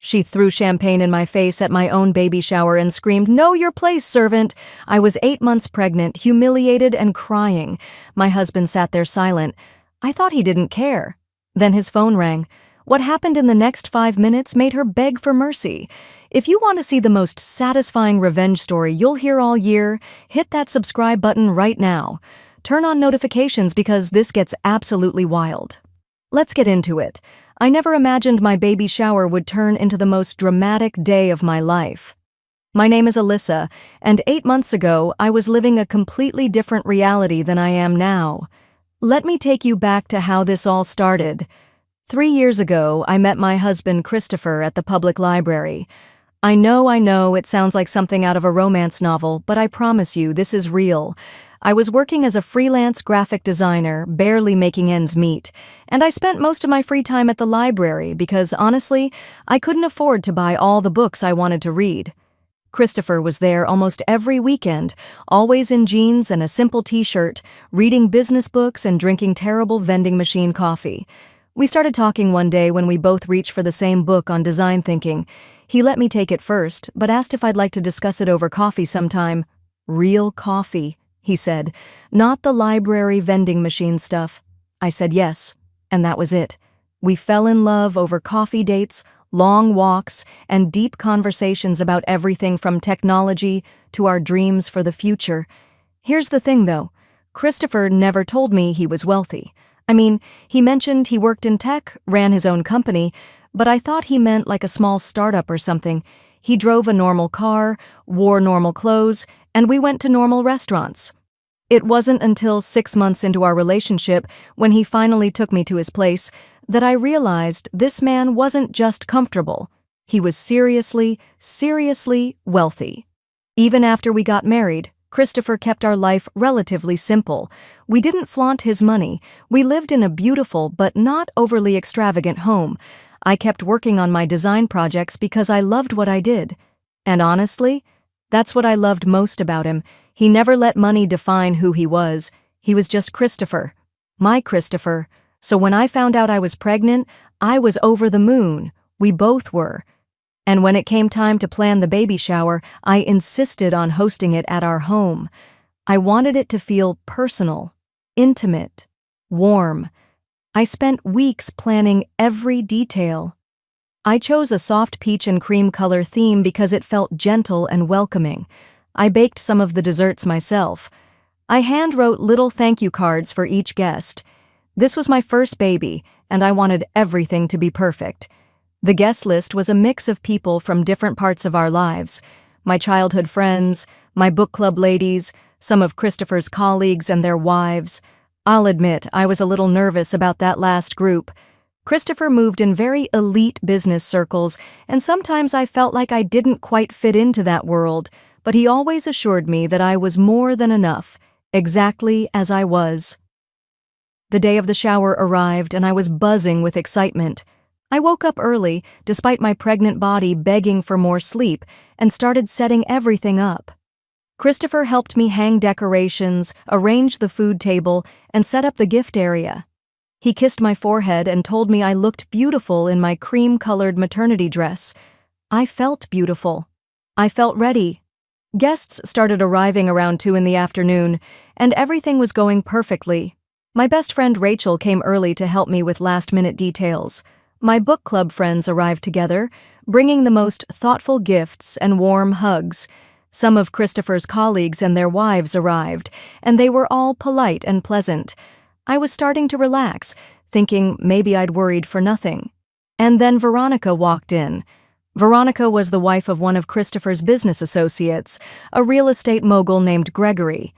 She threw champagne in my face at my own baby shower and screamed, "Know your place, servant!" I was 8 months pregnant, humiliated and crying. My husband sat there silent. I thought he didn't care. Then his phone rang. What happened in the next 5 minutes made her beg for mercy. If you want to see the most satisfying revenge story you'll hear all year, hit that subscribe button right now. Turn on notifications because this gets absolutely wild. Let's get into it. I never imagined my baby shower would turn into the most dramatic day of my life. My name is Alyssa, and 8 months ago, I was living a completely different reality than I am now. Let me take you back to how this all started. 3 years ago, I met my husband Christopher at the public library. I know, it sounds like something out of a romance novel, but I promise you, this is real. I was working as a freelance graphic designer, barely making ends meet, and I spent most of my free time at the library because, honestly, I couldn't afford to buy all the books I wanted to read. Christopher was there almost every weekend, always in jeans and a simple t-shirt, reading business books and drinking terrible vending machine coffee. We started talking one day when we both reached for the same book on design thinking. He let me take it first, but asked if I'd like to discuss it over coffee sometime. "Real coffee," he said, "not the library vending machine stuff." I said yes, and that was it. We fell in love over coffee dates, long walks, and deep conversations about everything from technology to our dreams for the future. Here's the thing, though. Christopher never told me he was wealthy. I mean, he mentioned he worked in tech, ran his own company, but I thought he meant like a small startup or something. He drove a normal car, wore normal clothes, and we went to normal restaurants. It wasn't until 6 months into our relationship, when he finally took me to his place, that I realized this man wasn't just comfortable. He was seriously wealthy. Even after we got married, Christopher kept our life relatively simple. We didn't flaunt his money. We lived in a beautiful but not overly extravagant home. I kept working on my design projects because I loved what I did. And honestly, that's what I loved most about him. He never let money define who he was. He was just Christopher. My Christopher. So when I found out I was pregnant, I was over the moon. We both were. And when it came time to plan the baby shower, I insisted on hosting it at our home. I wanted it to feel personal, intimate, warm. I spent weeks planning every detail. I chose a soft peach and cream color theme because it felt gentle and welcoming. I baked some of the desserts myself. I hand-wrote little thank you cards for each guest. This was my first baby, and I wanted everything to be perfect. The guest list was a mix of people from different parts of our lives. My childhood friends, my book club ladies, some of Christopher's colleagues and their wives. I'll admit, I was a little nervous about that last group. Christopher moved in very elite business circles, and sometimes I felt like I didn't quite fit into that world, but he always assured me that I was more than enough, exactly as I was. The day of the shower arrived, and I was buzzing with excitement. I woke up early, despite my pregnant body begging for more sleep, and started setting everything up. Christopher helped me hang decorations, arrange the food table, and set up the gift area. He kissed my forehead and told me I looked beautiful in my cream-colored maternity dress. I felt beautiful. I felt ready. Guests started arriving around 2 in the afternoon, and everything was going perfectly. My best friend Rachel came early to help me with last-minute details. My book club friends arrived together, bringing the most thoughtful gifts and warm hugs. Some of Christopher's colleagues and their wives arrived, and they were all polite and pleasant. I was starting to relax, thinking maybe I'd worried for nothing. And then Veronica walked in. Veronica was the wife of one of Christopher's business associates, a real estate mogul named Gregory.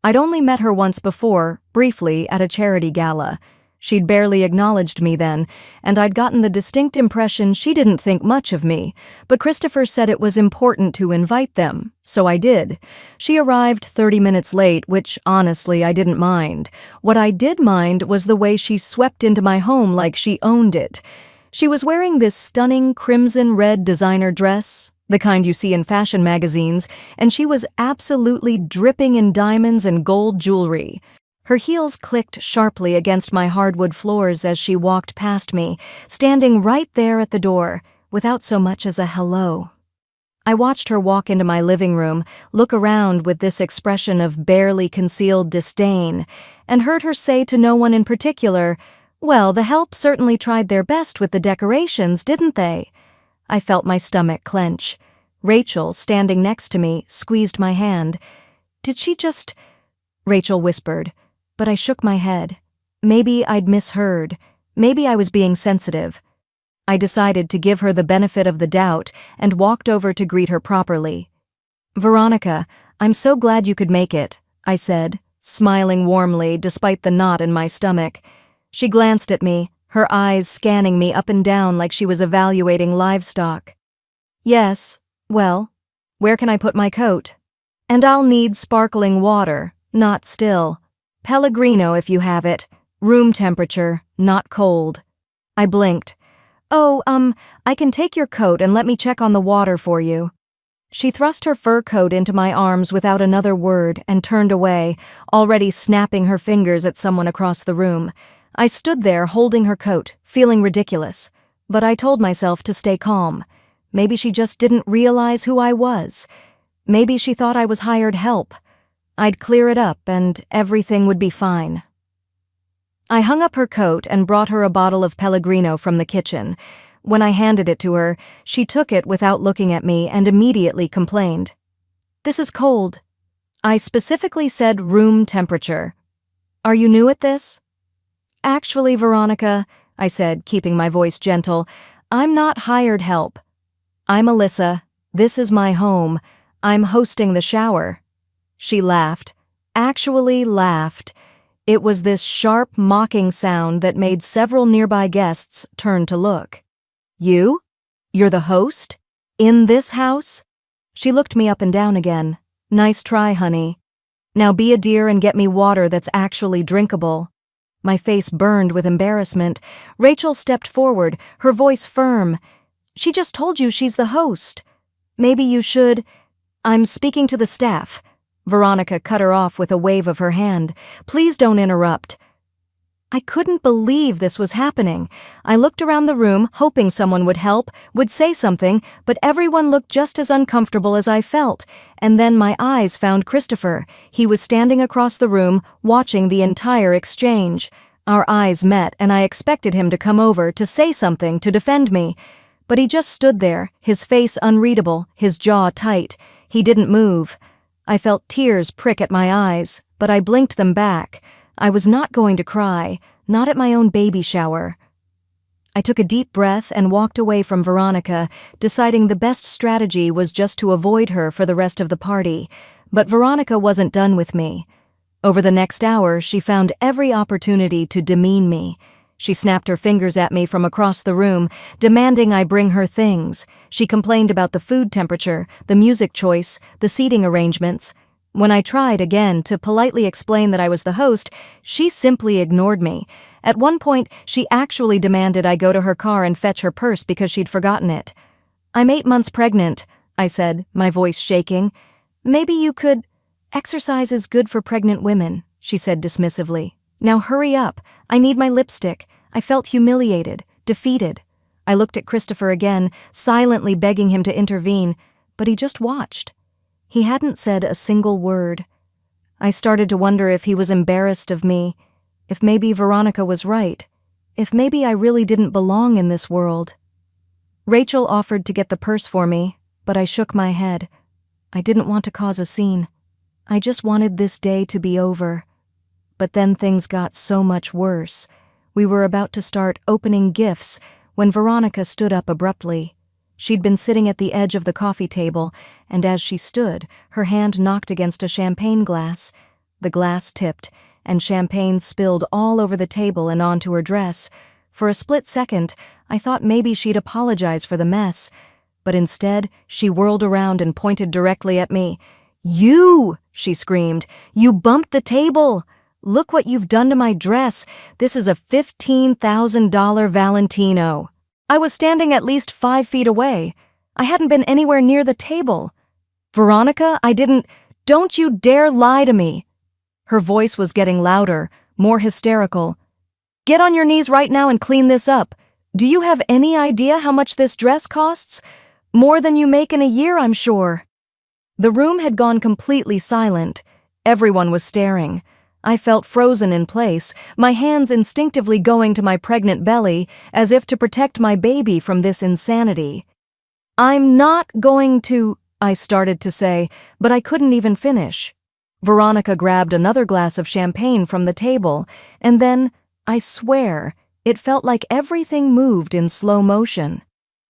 I'd only met her once before, briefly, at a charity gala. She'd barely acknowledged me then, and I'd gotten the distinct impression she didn't think much of me, but Christopher said it was important to invite them, so I did. She arrived 30 minutes late, which, honestly, I didn't mind. What I did mind was the way she swept into my home like she owned it. She was wearing this stunning crimson-red designer dress, the kind you see in fashion magazines, and she was absolutely dripping in diamonds and gold jewelry. Her heels clicked sharply against my hardwood floors as she walked past me, standing right there at the door, without so much as a hello. I watched her walk into my living room, look around with this expression of barely concealed disdain, and heard her say to no one in particular, "Well, the help certainly tried their best with the decorations, didn't they?" I felt my stomach clench. Rachel, standing next to me, squeezed my hand. "Did she just—" Rachel whispered, but I shook my head. Maybe I'd misheard. Maybe I was being sensitive. I decided to give her the benefit of the doubt and walked over to greet her properly. "Veronica, I'm so glad you could make it," I said, smiling warmly despite the knot in my stomach. She glanced at me, her eyes scanning me up and down like she was evaluating livestock. "Yes, well, where can I put my coat? And I'll need sparkling water, not still. Pellegrino if you have it. Room temperature, not cold." I blinked. "Oh, I can take your coat and let me check on the water for you." She thrust her fur coat into my arms without another word and turned away, already snapping her fingers at someone across the room. I stood there holding her coat, feeling ridiculous, but I told myself to stay calm. Maybe she just didn't realize who I was. Maybe she thought I was hired help. I'd clear it up and everything would be fine. I hung up her coat and brought her a bottle of Pellegrino from the kitchen. When I handed it to her, she took it without looking at me and immediately complained. "This is cold." I specifically said room temperature. "Are you new at this?" "Actually, Veronica," I said, keeping my voice gentle, "I'm not hired help. I'm Alyssa. This is my home. I'm hosting the shower." She laughed. Actually laughed. It was this sharp, mocking sound that made several nearby guests turn to look. "You? You're the host? In this house?" She looked me up and down again. "Nice try, honey. Now be a dear and get me water that's actually drinkable." My face burned with embarrassment. Rachel stepped forward, her voice firm. "She just told you she's the host. Maybe you should—" "I'm speaking to the staff." Veronica cut her off with a wave of her hand. "Please don't interrupt." I couldn't believe this was happening. I looked around the room, hoping someone would help, would say something, but everyone looked just as uncomfortable as I felt. And then my eyes found Christopher. He was standing across the room, watching the entire exchange. Our eyes met, and I expected him to come over to say something to defend me. But he just stood there, his face unreadable, his jaw tight. He didn't move. I felt tears prick at my eyes, but I blinked them back. I was not going to cry, not at my own baby shower. I took a deep breath and walked away from Veronica, deciding the best strategy was just to avoid her for the rest of the party. But Veronica wasn't done with me. Over the next hour, she found every opportunity to demean me. She snapped her fingers at me from across the room, demanding I bring her things. She complained about the food temperature, the music choice, the seating arrangements. When I tried again to politely explain that I was the host, she simply ignored me. At one point, she actually demanded I go to her car and fetch her purse because she'd forgotten it. "I'm 8 months pregnant," I said, my voice shaking. "Maybe you could—" "Exercise is good for pregnant women," she said dismissively. "Now hurry up. I need my lipstick." I felt humiliated, defeated. I looked at Christopher again, silently begging him to intervene, but he just watched. He hadn't said a single word. I started to wonder if he was embarrassed of me, if maybe Veronica was right, if maybe I really didn't belong in this world. Rachel offered to get the purse for me, but I shook my head. I didn't want to cause a scene. I just wanted this day to be over. But then things got so much worse. We were about to start opening gifts when Veronica stood up abruptly. She'd been sitting at the edge of the coffee table, and as she stood, her hand knocked against a champagne glass. The glass tipped, and champagne spilled all over the table and onto her dress. For a split second, I thought maybe she'd apologize for the mess, but instead, she whirled around and pointed directly at me. "You!" she screamed. "You bumped the table! Look what you've done to my dress. This is a $15,000 Valentino." I was standing at least 5 feet away. I hadn't been anywhere near the table. "Veronica, I didn't—" "Don't you dare lie to me!" Her voice was getting louder, more hysterical. "Get on your knees right now and clean this up. Do you have any idea how much this dress costs? More than you make in a year, I'm sure." The room had gone completely silent. Everyone was staring. I felt frozen in place, my hands instinctively going to my pregnant belly as if to protect my baby from this insanity. "I'm not going to," I started to say, but I couldn't even finish. Veronica grabbed another glass of champagne from the table, and then, I swear, it felt like everything moved in slow motion.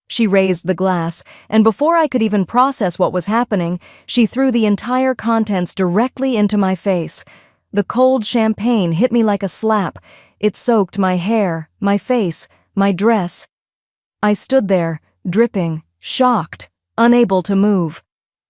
She raised the glass, and before I could even process what was happening, she threw the entire contents directly into my face. The cold champagne hit me like a slap. It soaked my hair, my face, my dress. I stood there, dripping, shocked, unable to move.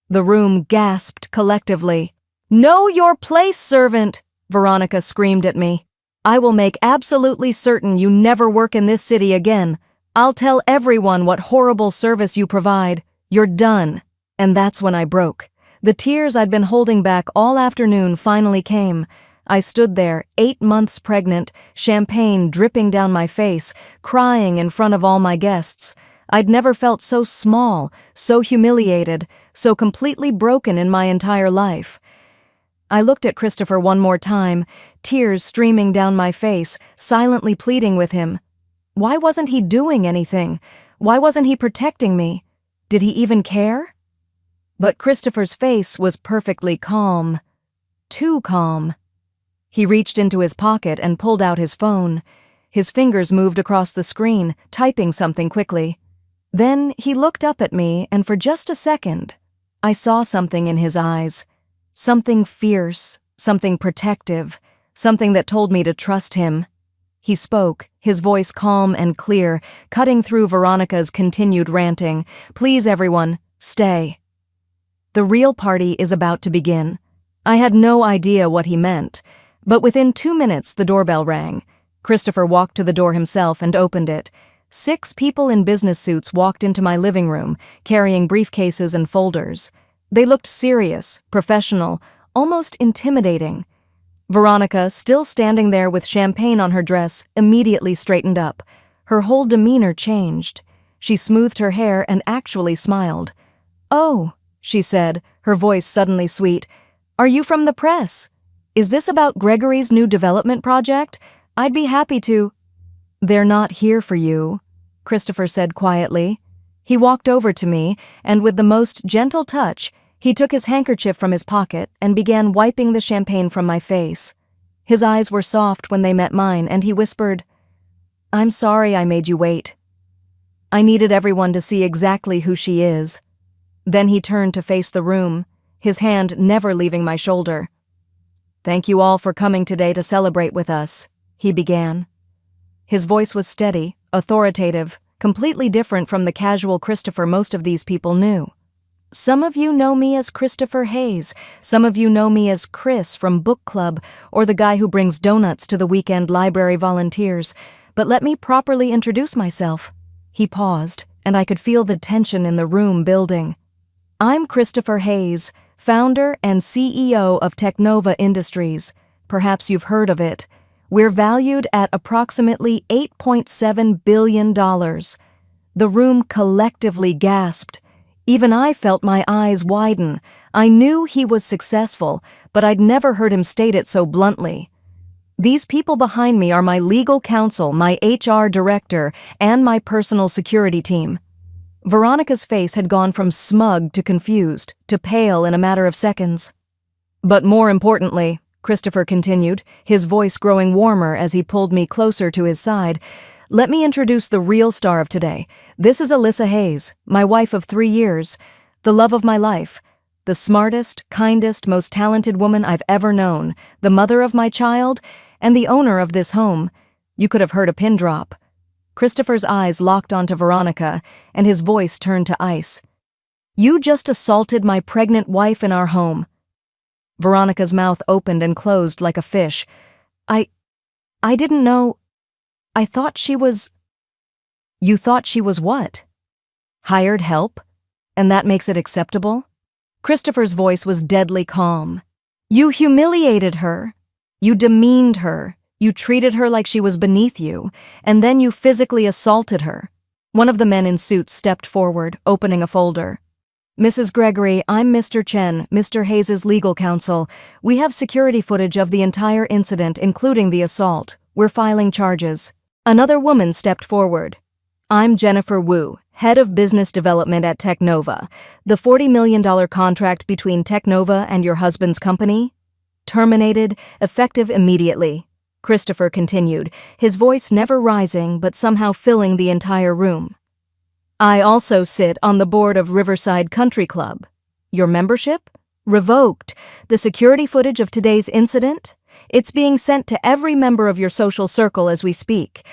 The room gasped collectively. "Know your place, servant!" Veronica screamed at me. "I will make absolutely certain you never work in this city again. I'll tell everyone what horrible service you provide. You're done." And that's when I broke. The tears I'd been holding back all afternoon finally came. I stood there, 8 months pregnant, champagne dripping down my face, crying in front of all my guests. I'd never felt so small, so humiliated, so completely broken in my entire life. I looked at Christopher one more time, tears streaming down my face, silently pleading with him. Why wasn't he doing anything? Why wasn't he protecting me? Did he even care? But Christopher's face was perfectly calm. Too calm. He reached into his pocket and pulled out his phone. His fingers moved across the screen, typing something quickly. Then he looked up at me, and for just a second, I saw something in his eyes. Something fierce, something protective, something that told me to trust him. He spoke, his voice calm and clear, cutting through Veronica's continued ranting. "Please, everyone, stay. The real party is about to begin." I had no idea what he meant, but within 2 minutes the doorbell rang. Christopher walked to the door himself and opened it. 6 people in business suits walked into my living room, carrying briefcases and folders. They looked serious, professional, almost intimidating. Veronica, still standing there with champagne on her dress, immediately straightened up. Her whole demeanor changed. She smoothed her hair and actually smiled. "Oh," she said, her voice suddenly sweet. "Are you from the press? Is this about Gregory's new development project? I'd be happy to—" "They're not here for you," Christopher said quietly. He walked over to me, and with the most gentle touch, he took his handkerchief from his pocket and began wiping the champagne from my face. His eyes were soft when they met mine, and he whispered, "I'm sorry I made you wait. I needed everyone to see exactly who she is." Then he turned to face the room, his hand never leaving my shoulder. "Thank you all for coming today to celebrate with us," he began. His voice was steady, authoritative, completely different from the casual Christopher most of these people knew. "Some of you know me as Christopher Hayes. Some of you know me as Chris from book club or the guy who brings donuts to the weekend library volunteers. But let me properly introduce myself." He paused, and I could feel the tension in the room building. "I'm Christopher Hayes, founder and CEO of Technova Industries. Perhaps you've heard of it. We're valued at approximately $8.7 billion. The room collectively gasped. Even I felt my eyes widen. I knew he was successful, but I'd never heard him state it so bluntly. "These people behind me are my legal counsel, my HR director, and my personal security team." Veronica's face had gone from smug to confused, to pale in a matter of seconds. "But more importantly," Christopher continued, his voice growing warmer as he pulled me closer to his side, "let me introduce the real star of today. This is Alyssa Hayes, my wife of 3 years, the love of my life, the smartest, kindest, most talented woman I've ever known, the mother of my child, and the owner of this home." You could have heard a pin drop. Christopher's eyes locked onto Veronica, and his voice turned to ice. "You just assaulted my pregnant wife in our home." Veronica's mouth opened and closed like a fish. I didn't know. I thought she was—" "You thought she was what? Hired help? And that makes it acceptable?" Christopher's voice was deadly calm. "You humiliated her. You demeaned her. You treated her like she was beneath you, and then you physically assaulted her. One of the men in suits stepped forward, opening a folder. Mrs. Gregory, I'm Mr. Chen, Mr. Hayes' legal counsel. We have security footage of the entire incident, including the assault. We're filing charges. Another woman stepped forward. I'm Jennifer Wu, head of business development at Technova. The $40 million contract between Technova and your husband's company? Terminated, effective immediately. Christopher continued, his voice never rising but somehow filling the entire room. I also sit on the board of Riverside Country Club. Your membership? Revoked. The security footage of today's incident? It's being sent to every member of your social circle as we speak.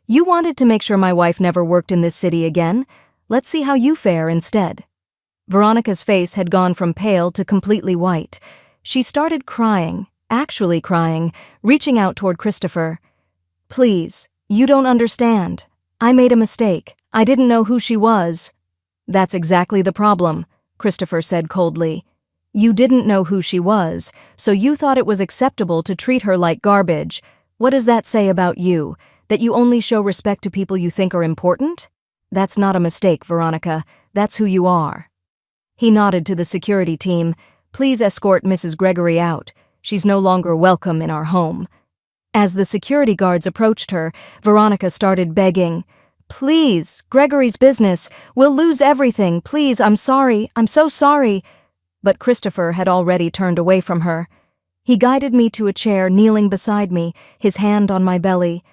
You wanted to make sure my wife never worked in this city again. Let's see how you fare instead. Veronica's face had gone from pale to completely white. She started crying, actually crying, reaching out toward Christopher. Please, you don't understand. I made a mistake. I didn't know who she was. That's exactly the problem, Christopher said coldly. You didn't know who she was, so you thought it was acceptable to treat her like garbage. What does that say about you? That you only show respect to people you think are important? That's not a mistake, Veronica. That's who you are. He nodded to the security team. Please escort Mrs. Gregory out. She's no longer welcome in our home. As the security guards approached her, Veronica started begging. Please, Gregory's business. We'll lose everything. Please, I'm sorry. I'm so sorry. But Christopher had already turned away from her. He guided me to a chair, kneeling beside me, his hand on my belly.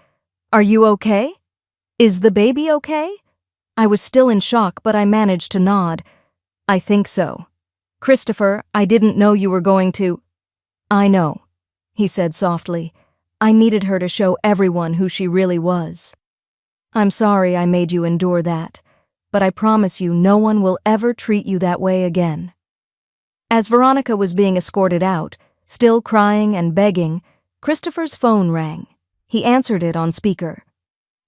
Are you okay? Is the baby okay? I was still in shock, but I managed to nod. I think so. Christopher, I didn't know you were going to... I know, he said softly. I needed her to show everyone who she really was. I'm sorry I made you endure that, but I promise you no one will ever treat you that way again. As Veronica was being escorted out, still crying and begging, Christopher's phone rang. He answered it on speaker.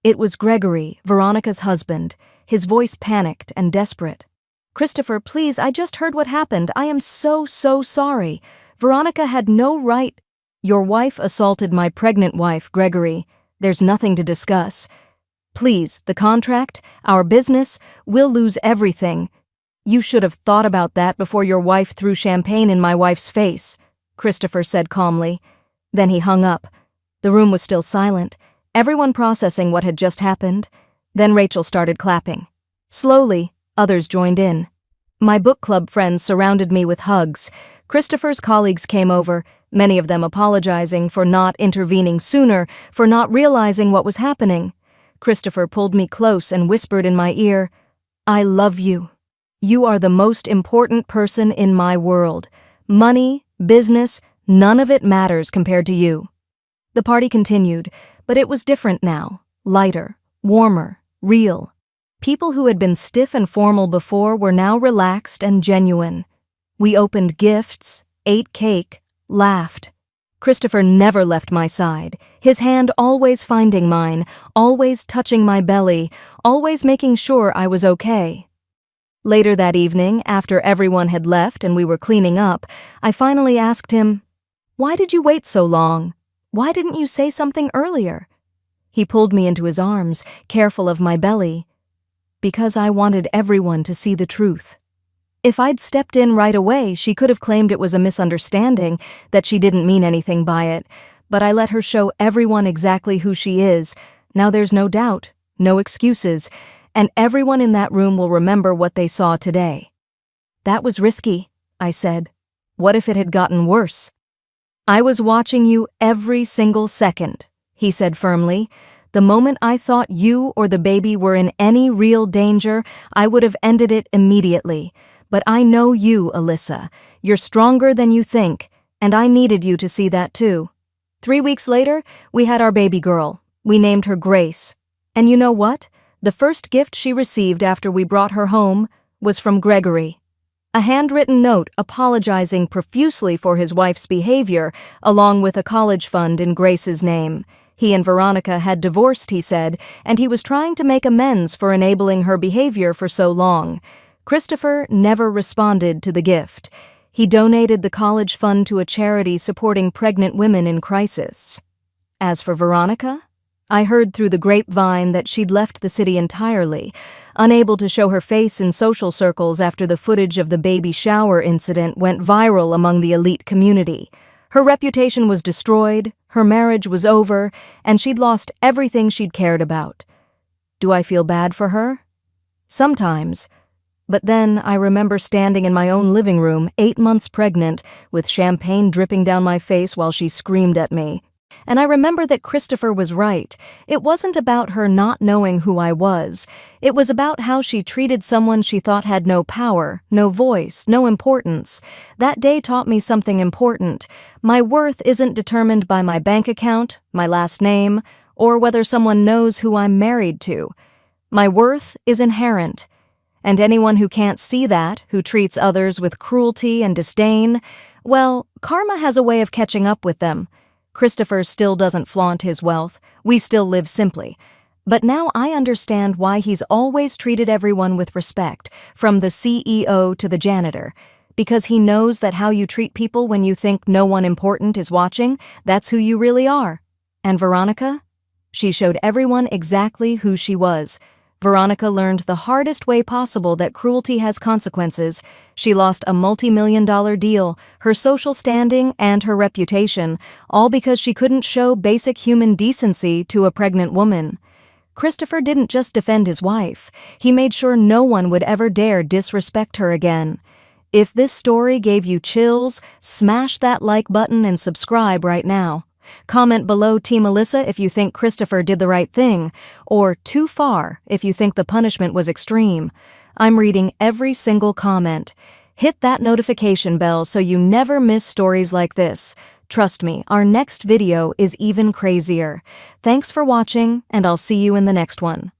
It was Gregory, Veronica's husband, his voice panicked and desperate. Christopher, please, I just heard what happened. I am so sorry. Veronica had no right. Your wife assaulted my pregnant wife, Gregory. There's nothing to discuss. Please, the contract, our business, we'll lose everything. You should have thought about that before your wife threw champagne in my wife's face, Christopher said calmly. Then he hung up. The room was still silent, everyone processing what had just happened. Then Rachel started clapping. Slowly, others joined in. My book club friends surrounded me with hugs. Christopher's colleagues came over, many of them apologizing for not intervening sooner, for not realizing what was happening. Christopher pulled me close and whispered in my ear, I love you. You are the most important person in my world. Money, business, none of it matters compared to you. The party continued, but it was different now, lighter, warmer, real. People who had been stiff and formal before were now relaxed and genuine. We opened gifts, ate cake, laughed. Christopher never left my side, his hand always finding mine, always touching my belly, always making sure I was okay. Later that evening, after everyone had left and we were cleaning up, I finally asked him, Why did you wait so long? Why didn't you say something earlier? He pulled me into his arms, careful of my belly. Because I wanted everyone to see the truth. If I'd stepped in right away, she could have claimed it was a misunderstanding, that she didn't mean anything by it, but I let her show everyone exactly who she is. Now there's no doubt, no excuses, and everyone in that room will remember what they saw today. That was risky, I said. What if it had gotten worse? I was watching you every single second, he said firmly. The moment I thought you or the baby were in any real danger, I would have ended it immediately. But I know you, Alyssa. You're stronger than you think, and I needed you to see that too. 3 weeks later, we had our baby girl. We named her Grace. And you know what? The first gift she received after we brought her home was from Gregory. A handwritten note apologizing profusely for his wife's behavior, along with a college fund in Grace's name. He and Veronica had divorced, he said, and he was trying to make amends for enabling her behavior for so long. Christopher never responded to the gift. He donated the college fund to a charity supporting pregnant women in crisis. As for Veronica, I heard through the grapevine that she'd left the city entirely, unable to show her face in social circles after the footage of the baby shower incident went viral among the elite community. Her reputation was destroyed, her marriage was over, and she'd lost everything she'd cared about. Do I feel bad for her? Sometimes. But then I remember standing in my own living room, 8 months pregnant, with champagne dripping down my face while she screamed at me. And I remember that Christopher was right. It wasn't about her not knowing who I was. It was about how she treated someone she thought had no power, no voice, no importance. That day taught me something important. My worth isn't determined by my bank account, my last name, or whether someone knows who I'm married to. My worth is inherent. And anyone who can't see that, who treats others with cruelty and disdain, well, karma has a way of catching up with them. Christopher still doesn't flaunt his wealth. We still live simply. But now I understand why he's always treated everyone with respect, from the CEO to the janitor. Because he knows that how you treat people when you think no one important is watching, that's who you really are. And Veronica? She showed everyone exactly who she was. Veronica learned the hardest way possible that cruelty has consequences. She lost a multi-million-dollar deal, her social standing, and her reputation, all because she couldn't show basic human decency to a pregnant woman. Christopher didn't just defend his wife. He made sure no one would ever dare disrespect her again. If this story gave you chills, smash that like button and subscribe right now. Comment below Team Alyssa if you think Christopher did the right thing, or too far if you think the punishment was extreme. I'm reading every single comment. Hit that notification bell so you never miss stories like this. Trust me, our next video is even crazier. Thanks for watching, and I'll see you in the next one.